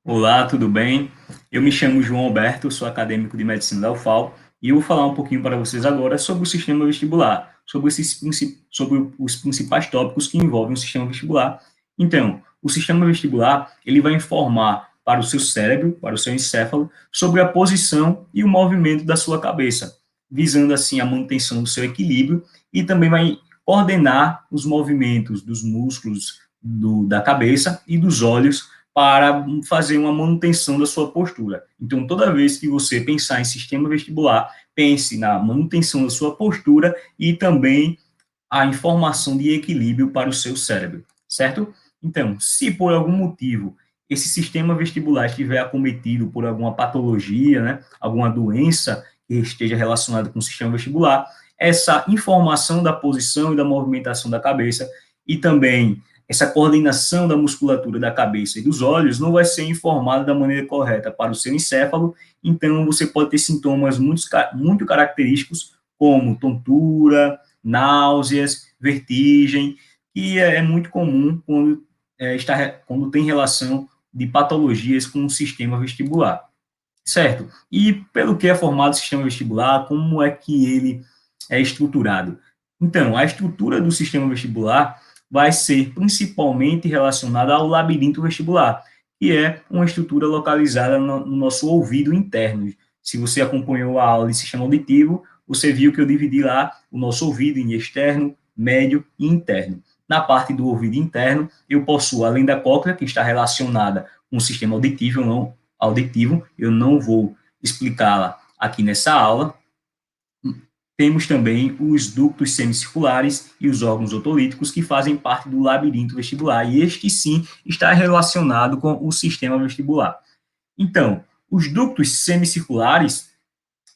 Olá, tudo bem? Eu me chamo João Alberto, sou acadêmico de medicina da UFAL e eu vou falar um pouquinho para vocês agora sobre o sistema vestibular, sobre os principais tópicos que envolvem o sistema vestibular. Então, o sistema vestibular, ele vai informar para o seu cérebro, para o seu encéfalo, sobre a posição e o movimento da sua cabeça, visando assim a manutenção do seu equilíbrio e também vai coordenar os movimentos dos músculos da cabeça e dos olhos para fazer uma manutenção da sua postura. Então, toda vez que você pensar em sistema vestibular, pense na manutenção da sua postura e também a informação de equilíbrio para o seu cérebro, certo? Então, se por algum motivo esse sistema vestibular estiver acometido por alguma patologia, né, alguma doença que esteja relacionada com o sistema vestibular, essa informação da posição e da movimentação da cabeça e também essa coordenação da musculatura da cabeça e dos olhos não vai ser informada da maneira correta para o seu encéfalo, então você pode ter sintomas muito característicos, como tontura, náuseas, vertigem, que é muito comum quando tem relação de patologias com o sistema vestibular, certo? E pelo que é formado o sistema vestibular, como é que ele é estruturado? Então, a estrutura do sistema vestibular vai ser principalmente relacionada ao labirinto vestibular, que é uma estrutura localizada no nosso ouvido interno. Se você acompanhou a aula de sistema auditivo, você viu que eu dividi lá o nosso ouvido em externo, médio e interno. Na parte do ouvido interno, eu possuo, além da cóclea, que está relacionada com o sistema auditivo, eu não vou explicá-la aqui nessa aula. Temos também os ductos semicirculares e os órgãos otolíticos, que fazem parte do labirinto vestibular, e este sim está relacionado com o sistema vestibular. Então, os ductos semicirculares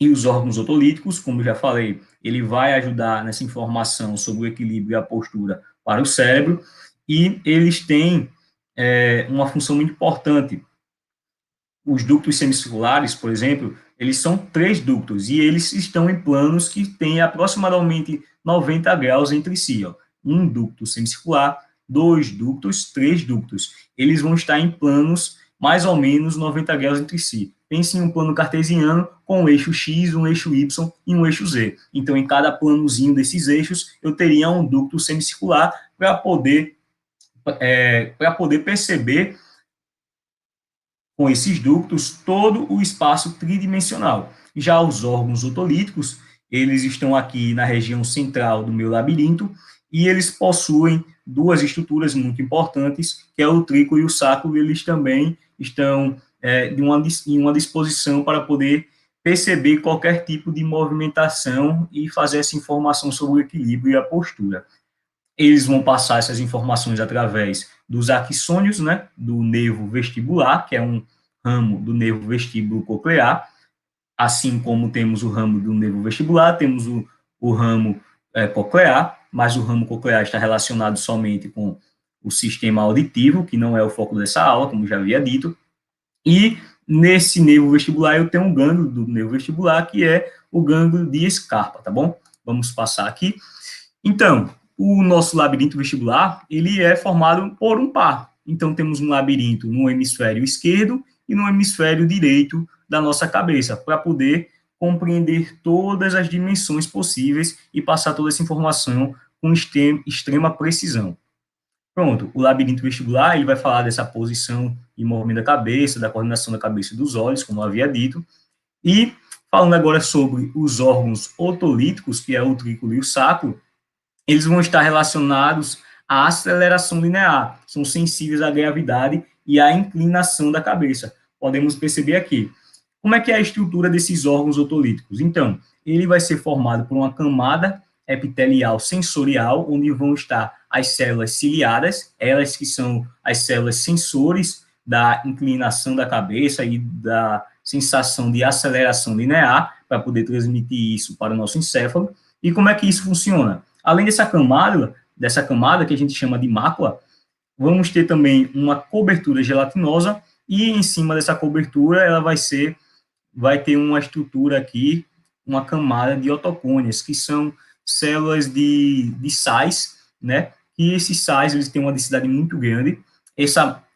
e os órgãos otolíticos, como eu já falei, ele vai ajudar nessa informação sobre o equilíbrio e a postura para o cérebro, e eles têm uma função muito importante. Os ductos semicirculares, por exemplo, eles são três ductos e eles estão em planos que têm aproximadamente 90 graus entre si. Ó. Um ducto semicircular, dois ductos, três ductos. Eles vão estar em planos mais ou menos 90 graus entre si. Pense em um plano cartesiano com um eixo X, um eixo Y e um eixo Z. Então, em cada planozinho desses eixos, eu teria um ducto semicircular para poder perceber com esses ductos todo o espaço tridimensional. Já os órgãos otolíticos, eles estão aqui na região central do meu labirinto e eles possuem duas estruturas muito importantes, que é o trículo e o sacro, e eles também estão em uma disposição para poder perceber qualquer tipo de movimentação e fazer essa informação sobre o equilíbrio e a postura. Eles vão passar essas informações através dos axônios, né, do nervo vestibular, que é um ramo do nervo vestíbulo coclear, assim como temos o ramo do nervo vestibular, temos o ramo coclear, mas o ramo coclear está relacionado somente com o sistema auditivo, que não é o foco dessa aula, como já havia dito, e nesse nervo vestibular eu tenho um gânglio do nervo vestibular, que é o gânglio de Scarpa, tá bom? Vamos passar aqui. Então, o nosso labirinto vestibular, ele é formado por um par. Então, temos um labirinto no hemisfério esquerdo e no hemisfério direito da nossa cabeça, para poder compreender todas as dimensões possíveis e passar toda essa informação com extrema precisão. Pronto, o labirinto vestibular, ele vai falar dessa posição e movimento da cabeça, da coordenação da cabeça e dos olhos, como eu havia dito, e falando agora sobre os órgãos otolíticos, que é o trículo e o sacro, eles vão estar relacionados à aceleração linear, são sensíveis à gravidade e à inclinação da cabeça. Podemos perceber aqui. Como é que é a estrutura desses órgãos otolíticos? Então, ele vai ser formado por uma camada epitelial sensorial, onde vão estar as células ciliadas, elas que são as células sensores da inclinação da cabeça e da sensação de aceleração linear, para poder transmitir isso para o nosso encéfalo. E como é que isso funciona? Além dessa camada que a gente chama de mácula, vamos ter também uma cobertura gelatinosa e em cima dessa cobertura ela vai ter uma estrutura aqui, uma camada de otocônias, que são células de sais, né? E esses sais eles têm uma densidade muito grande.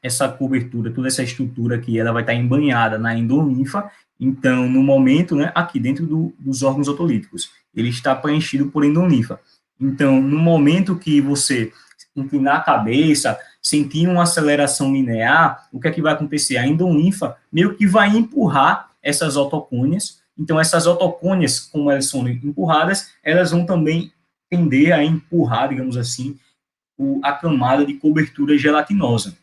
essa cobertura, toda essa estrutura aqui, ela vai estar embanhada na endolinfa. Então, no momento, né, aqui dentro dos órgãos otolíticos, ele está preenchido por endolinfa. Então, no momento que você inclinar a cabeça, sentir uma aceleração linear, o que é que vai acontecer? A endolinfa meio que vai empurrar essas otocônias. Então, essas otocônias, como elas são empurradas, elas vão também tender a empurrar, digamos assim, a camada de cobertura gelatinosa.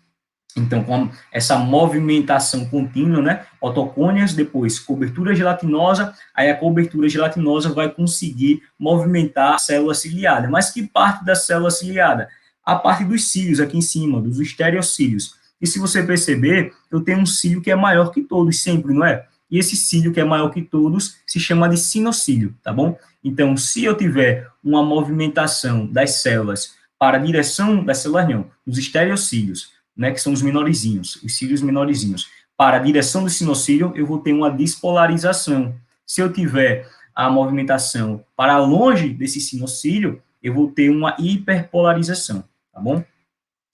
Então, com essa movimentação contínua, né, otocônias, depois cobertura gelatinosa, aí a cobertura gelatinosa vai conseguir movimentar a célula ciliada. Mas que parte da célula ciliada? A parte dos cílios aqui em cima, dos estereocílios. E se você perceber, eu tenho um cílio que é maior que todos, sempre, não é? E esse cílio que é maior que todos se chama de sinocílio, tá bom? Então, se eu tiver uma movimentação das células para a direção das células, não, dos estereocílios, né, que são os menorzinhos, os cílios menorzinhos, para a direção do sinocílio, eu vou ter uma despolarização. Se eu tiver a movimentação para longe desse sinocílio, eu vou ter uma hiperpolarização, tá bom?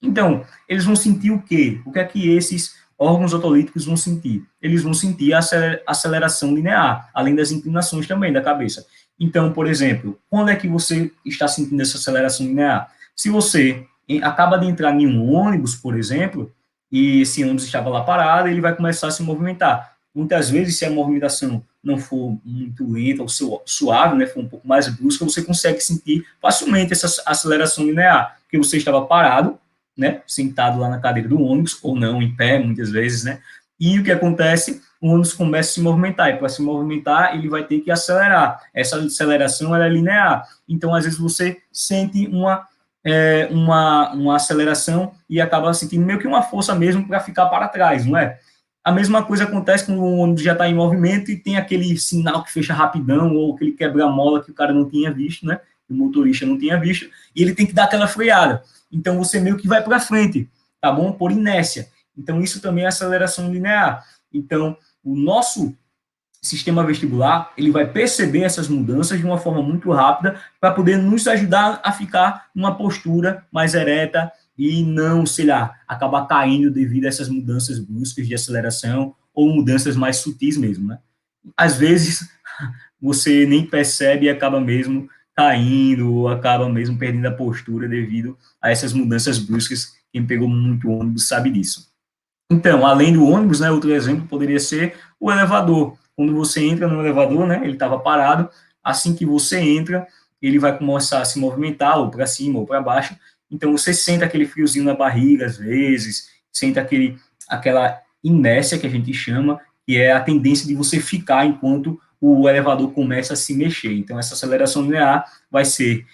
Então, eles vão sentir o quê? O que é que esses órgãos otolíticos vão sentir? Eles vão sentir a aceleração linear, além das inclinações também da cabeça. Então, por exemplo, quando é que você está sentindo essa aceleração linear? Se você acaba de entrar em um ônibus, por exemplo, e esse ônibus estava lá parado, ele vai começar a se movimentar. Muitas vezes, se a movimentação não for muito lenta ou suave, né, for um pouco mais brusca, você consegue sentir facilmente essa aceleração linear, porque você estava parado, né, sentado lá na cadeira do ônibus, ou não, em pé, muitas vezes, né, e o que acontece? O ônibus começa a se movimentar, e para se movimentar, ele vai ter que acelerar. Essa aceleração, ela é linear. Então, às vezes, você sente uma aceleração e acaba sentindo meio que uma força mesmo para ficar para trás, não é? A mesma coisa acontece quando o ônibus já está em movimento e tem aquele sinal que fecha rapidão ou aquele quebra-mola que o cara não tinha visto, né? O motorista não tinha visto, e ele tem que dar aquela freada. Então, você meio que vai para frente, tá bom? Por inércia. Então, isso também é aceleração linear. Então, o nosso sistema vestibular, ele vai perceber essas mudanças de uma forma muito rápida para poder nos ajudar a ficar numa postura mais ereta e não, sei lá, acabar caindo devido a essas mudanças bruscas de aceleração ou mudanças mais sutis mesmo, né? Às vezes, você nem percebe e acaba mesmo caindo ou acaba mesmo perdendo a postura devido a essas mudanças bruscas. Quem pegou muito ônibus sabe disso. Então, além do ônibus, né, outro exemplo poderia ser o elevador. Quando você entra no elevador, né, ele estava parado, assim que você entra, ele vai começar a se movimentar, ou para cima, ou para baixo, então você sente aquele friozinho na barriga, às vezes, sente aquela inércia que a gente chama, que é a tendência de você ficar enquanto o elevador começa a se mexer. Então, essa aceleração linear vai ser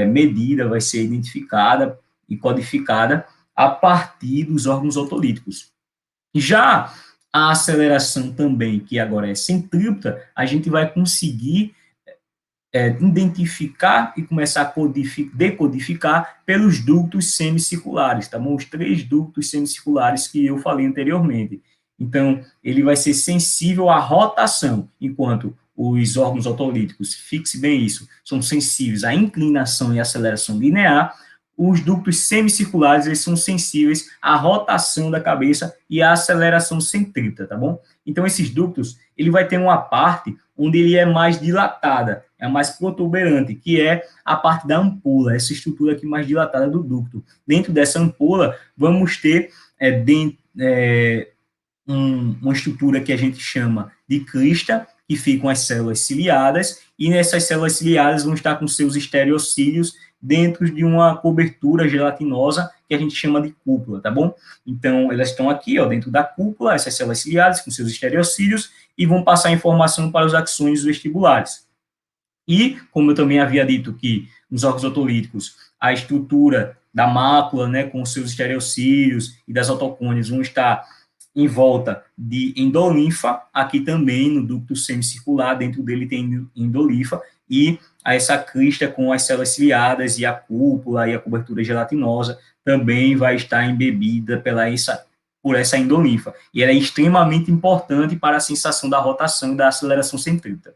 medida, vai ser identificada e codificada a partir dos órgãos otolíticos. Já a aceleração também, que agora é centrípeta, a gente vai conseguir identificar e começar a decodificar pelos ductos semicirculares, tá bom? Os 3 ductos semicirculares que eu falei anteriormente. Então, ele vai ser sensível à rotação, enquanto os órgãos otolíticos, fixe bem isso, são sensíveis à inclinação e aceleração linear. Os ductos semicirculares, eles são sensíveis à rotação da cabeça e à aceleração centrípeta, tá bom? Então, esses ductos, ele vai ter uma parte onde ele é mais dilatada, é mais protuberante, que é a parte da ampola, essa estrutura aqui mais dilatada do ducto. Dentro dessa ampola, vamos ter uma estrutura que a gente chama de crista, que ficam as células ciliadas, e nessas células ciliadas vão estar com seus estereocílios dentro de uma cobertura gelatinosa que a gente chama de cúpula, tá bom? Então, elas estão aqui, ó, dentro da cúpula, essas células ciliadas com seus estereocílios, e vão passar informação para os axônios vestibulares. E, como eu também havia dito que nos órgãos otolíticos, a estrutura da mácula, né, com seus estereocílios e das otocônias vão estar em volta de endolinfa, aqui também no ducto semicircular, dentro dele tem endolinfa, e essa crista com as células ciliadas e a cúpula e a cobertura gelatinosa também vai estar embebida por essa endolinfa. E ela é extremamente importante para a sensação da rotação e da aceleração centrípeta.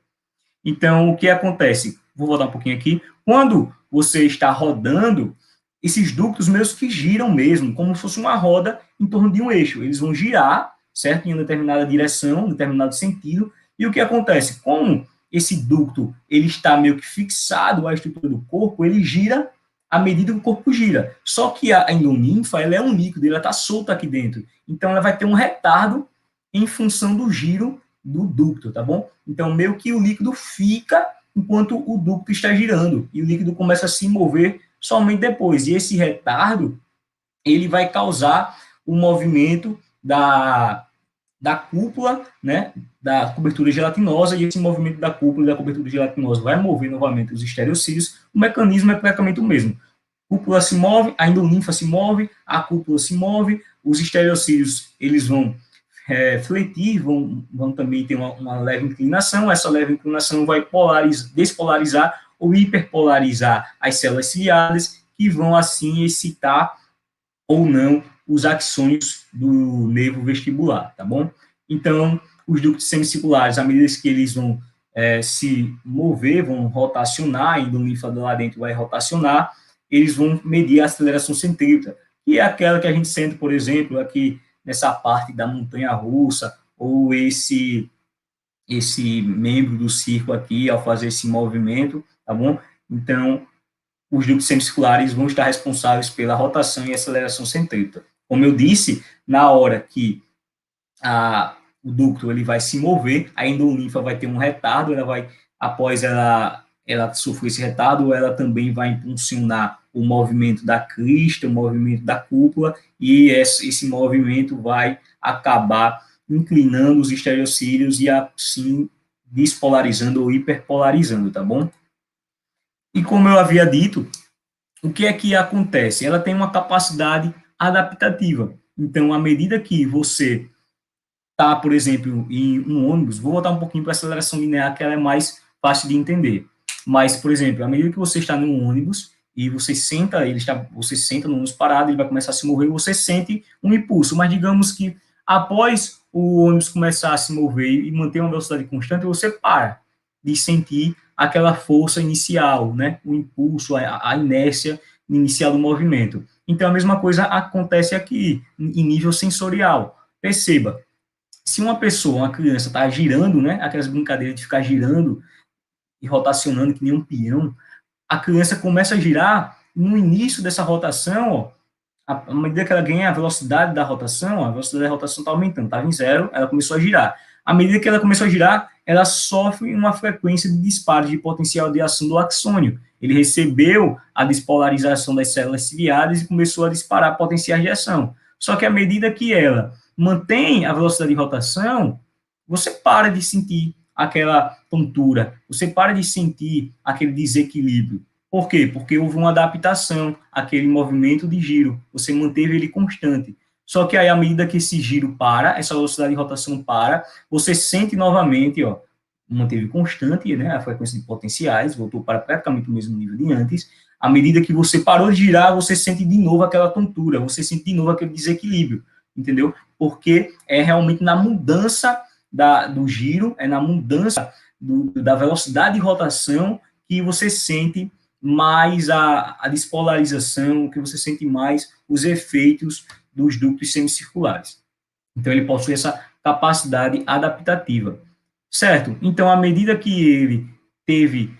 Então, o que acontece? Vou voltar um pouquinho aqui. Quando você está rodando, esses ductos meus que giram mesmo, como se fosse uma roda em torno de um eixo. Eles vão girar, certo? Em uma determinada direção, em um determinado sentido. E o que acontece? Como esse ducto ele está meio que fixado à estrutura do corpo, ele gira à medida que o corpo gira. Só que a endolinfa, ela é um líquido, ela está solta aqui dentro. Então, ela vai ter um retardo em função do giro do ducto, tá bom? Então, meio que o líquido fica enquanto o ducto está girando, e o líquido começa a se mover somente depois. E esse retardo, ele vai causar o movimento da cúpula, né, da cobertura gelatinosa, e esse movimento da cúpula e da cobertura gelatinosa vai mover novamente os estereocílios. O mecanismo é praticamente o mesmo. A cúpula se move, a endolinfa se move, a cúpula se move, os estereocílios, eles vão fletir, vão também ter uma leve inclinação, essa leve inclinação vai despolarizar ou hiperpolarizar as células ciliadas, que vão assim excitar ou não os axônios do nervo vestibular, tá bom? Então, os ductos semicirculares, à medida que eles vão se mover, vão rotacionar, a endolinfa lá dentro vai rotacionar, eles vão medir a aceleração centrípeta, que é aquela que a gente sente, por exemplo, aqui nessa parte da montanha-russa, ou esse membro do círculo aqui, ao fazer esse movimento, tá bom? Então, os ductos semicirculares vão estar responsáveis pela rotação e aceleração centrípeta. Como eu disse, na hora que o ducto ele vai se mover, a endolinfa vai ter um retardo, após ela sofrer esse retardo, ela também vai impulsionar o movimento da crista, o movimento da cúpula, e esse movimento vai acabar inclinando os estereocílios e assim despolarizando ou hiperpolarizando, tá bom? E como eu havia dito, o que é que acontece? Ela tem uma capacidade adaptativa. Então, à medida que você está, por exemplo, em um ônibus, vou voltar um pouquinho para a aceleração linear, que ela é mais fácil de entender. Mas, por exemplo, à medida que você está num ônibus e você senta, você senta no ônibus parado, ele vai começar a se mover, você sente um impulso. Mas digamos que após o ônibus começar a se mover e manter uma velocidade constante, você para de sentir aquela força inicial, né? O impulso, a inércia inicial do movimento. Então, a mesma coisa acontece aqui, em nível sensorial. Perceba, se uma pessoa, uma criança, está girando, né? Aquelas brincadeiras de ficar girando e rotacionando que nem um peão, a criança começa a girar, no início dessa rotação, ó, à medida que ela ganha a velocidade da rotação, ó, a velocidade da rotação está aumentando, estava em zero, ela começou a girar. À medida que ela começou a girar, ela sofre uma frequência de disparo de potencial de ação do axônio. Ele recebeu a despolarização das células ciliares e começou a disparar potenciais de ação. Só que à medida que ela mantém a velocidade de rotação, você para de sentir aquela tontura, você para de sentir aquele desequilíbrio. Por quê? Porque houve uma adaptação àquele movimento de giro, você manteve ele constante. Só que aí, à medida que esse giro para, essa velocidade de rotação para, você sente novamente, ó, manteve constante, né, a frequência de potenciais, voltou para praticamente o mesmo nível de antes. À medida que você parou de girar, você sente de novo aquela tontura, você sente de novo aquele desequilíbrio, entendeu? Porque é realmente na mudança do giro, é na mudança da velocidade de rotação que você sente mais a despolarização, que você sente mais os efeitos dos ductos semicirculares. Então, ele possui essa capacidade adaptativa. Certo? Então, à medida que ele teve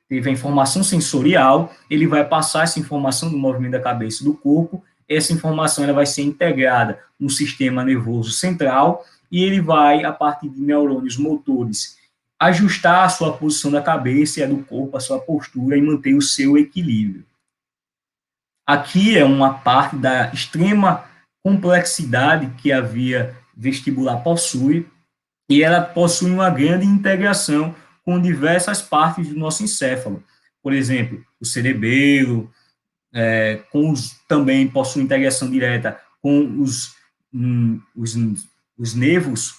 teve a informação sensorial, ele vai passar essa informação do movimento da cabeça e do corpo, essa informação ela vai ser integrada no sistema nervoso central, e ele vai, a partir de neurônios motores, ajustar a sua posição da cabeça e a do corpo, a sua postura, e manter o seu equilíbrio. Aqui é uma parte da extrema complexidade que a via vestibular possui, e ela possui uma grande integração com diversas partes do nosso encéfalo. Por exemplo, o cerebelo, também possui integração direta com os nervos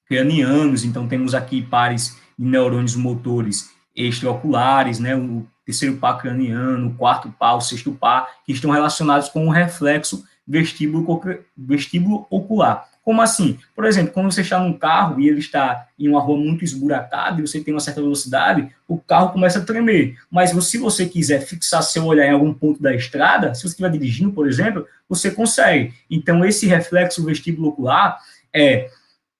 cranianos. Então, temos aqui pares de neurônios motores extraoculares, né, o terceiro par craniano, o quarto par, o sexto par, que estão relacionados com o reflexo vestíbulo ocular. Como assim? Por exemplo, quando você está num carro e ele está em uma rua muito esburacada e você tem uma certa velocidade, o carro começa a tremer. Mas se você quiser fixar seu olhar em algum ponto da estrada, se você estiver dirigindo, por exemplo, você consegue. Então, esse reflexo vestibulocular é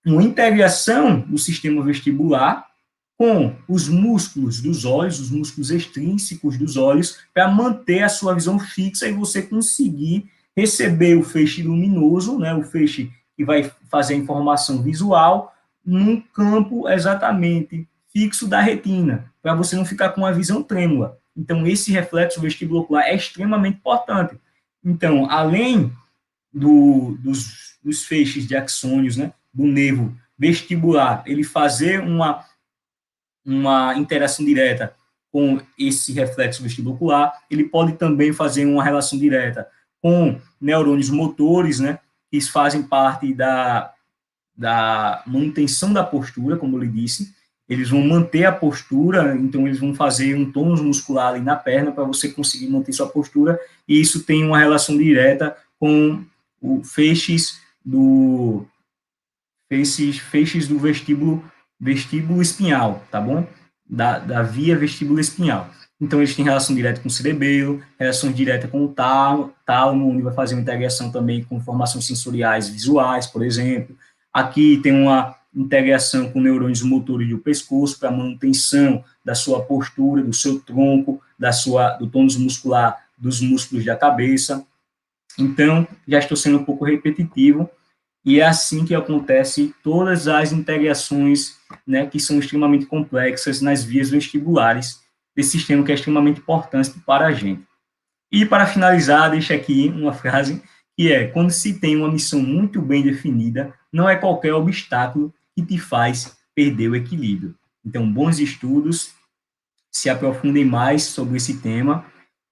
uma integração do sistema vestibular com os músculos dos olhos, os músculos extrínsecos dos olhos, para manter a sua visão fixa e você conseguir receber o feixe luminoso, né, o feixe que vai fazer a informação visual, num campo exatamente fixo da retina, para você não ficar com uma visão trêmula. Então, esse reflexo vestibulocular é extremamente importante. Então, além dos feixes de axônios, né, do nervo vestibular, ele fazer uma interação direta com esse reflexo vestibular, ele pode também fazer uma relação direta com neurônios motores, né, que fazem parte da manutenção da postura, como eu lhe disse, eles vão manter a postura, então eles vão fazer um tônus muscular ali na perna para você conseguir manter sua postura, e isso tem uma relação direta com o feixes do vestíbulo espinhal, tá bom? Da via vestíbulo espinhal. Então, eles têm relação direta com o cerebelo, relação direta com o tálamo, onde vai fazer uma integração também com informações sensoriais visuais, por exemplo. Aqui tem uma integração com neurônios motores do pescoço para manutenção da sua postura, do seu tronco, do tônus muscular dos músculos da cabeça. Então, já estou sendo um pouco repetitivo, e é assim que acontece todas as integrações, né, que são extremamente complexas nas vias vestibulares desse sistema que é extremamente importante para a gente. E para finalizar, deixa aqui uma frase que é: quando se tem uma missão muito bem definida, não é qualquer obstáculo que te faz perder o equilíbrio. Então, bons estudos, se aprofundem mais sobre esse tema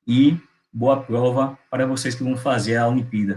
e boa prova para vocês que vão fazer a Olimpíada.